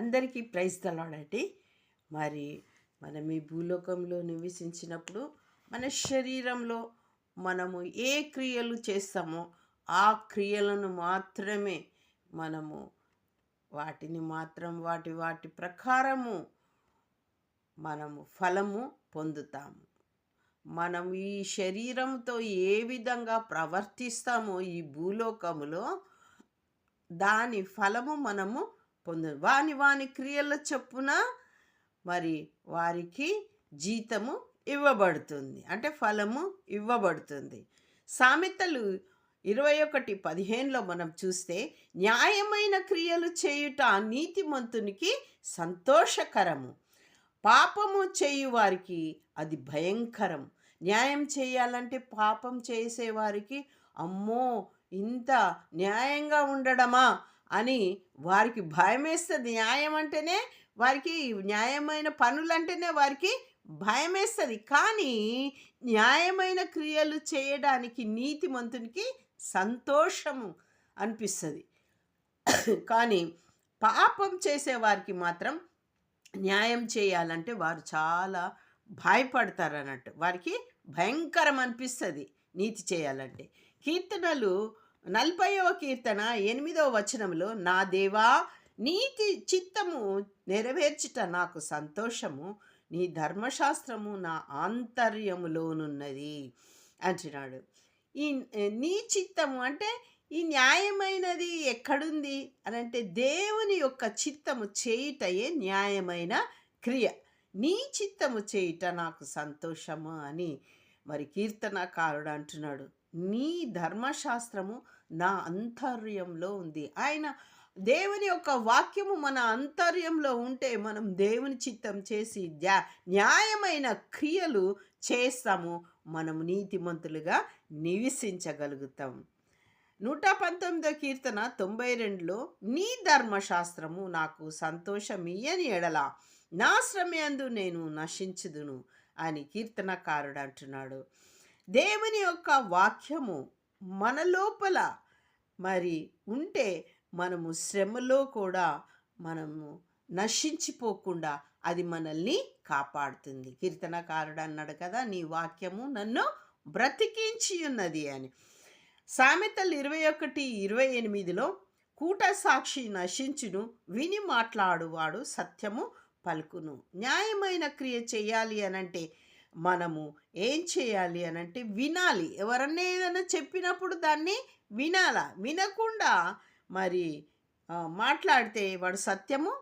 అందరికీ praise the lord అండి. మరి మనం ఈ భూలోకంలో నివసించినప్పుడు మన శరీరంలో మనము ఏ క్రియలు చేస్తామో ఆ క్రియలను మాత్రమే మనము వాటిని మాత్రం వాటి వాటి ప్రకారము మనము ఫలము పొందుతాము. మనం ఈ శరీరంతో ఏ విధంగా ప్రవర్తిస్తామో ఈ భూలోకములో దాని ఫలము మనము వాని వాని క్రియల చొప్పున మరి వారికి జీతము ఇవ్వబడుతుంది, అంటే ఫలము ఇవ్వబడుతుంది. సామెతలు 21:15లో మనం చూస్తే, న్యాయమైన క్రియలు చేయుట నీతిమంతునికి సంతోషకరము, పాపము చేయువారికి అది భయంకరం. న్యాయం చేయాలంటే పాపం చేసేవారికి అమ్మో ఇంత న్యాయంగా ఉండడమా అని వారికి భయమేస్తుంది. న్యాయం అంటేనే వారికి, న్యాయమైన పనులంటేనే వారికి భయమేస్తుంది. కానీ న్యాయమైన క్రియలు చేయడానికి నీతిమంతునికి సంతోషము అనిపిస్తుంది. కానీ పాపం చేసేవారికి మాత్రం న్యాయం చేయాలంటే వారు చాలా భయపడతారు అన్నట్టు, వారికి భయంకరం అనిపిస్తుంది నీతి చేయాలంటే. కీర్తనలు 40వ కీర్తన 8వ వచనంలో, నా దేవా నీతి చిత్తము నెరవేర్చుట నాకు సంతోషము, నీ ధర్మశాస్త్రము నా ఆంతర్యములోనున్నది అంటున్నాడు. ఈ నీ చిత్తము అంటే ఈ న్యాయమైనది ఎక్కడుంది అని అంటే, దేవుని యొక్క చిత్తము చేయుటయే న్యాయమైన క్రియ. నీ చిత్తము చేయుట నాకు సంతోషము అని మరి కీర్తనకారుడు అంటున్నాడు. నీ ధర్మశాస్త్రము నా అంతర్యంలో ఉంది. ఆయన దేవుని యొక్క వాక్యము మన అంతర్యంలో ఉంటే మనం దేవుని చిత్తం చేసి న్యాయమైన క్రియలు చేస్తాము, మనము నీతిమంతులుగా నివసించగలుగుతాం. 119వ కీర్తన 92లో, నీ ధర్మశాస్త్రము నాకు సంతోషమియ్యని ఎడల నా శ్రమయందు నేను నశించుదును అని కీర్తనకారుడు అంటున్నాడు. దేవుని యొక్క వాక్యము మన లోపల మరి ఉంటే మనము శ్రమలో కూడా మనము నశించిపోకుండా అది మనల్ని కాపాడుతుంది. కీర్తనకారుడు అన్నాడు కదా, నీ వాక్యము నన్ను బ్రతికించి ఉన్నది అని. సామెతలు 21:28లో, కూట సాక్షి నశించును, విని మాట్లాడువాడు సత్యము పలుకును. న్యాయమైన క్రియ చేయాలి అనంటే మనము ఏం చేయాలి అనంటే వినాలి. ఎవరన్నా ఏదైనా చెప్పినప్పుడు దాన్ని వినాలా. వినకుండా మరి మాట్లాడితే వాడు సత్యము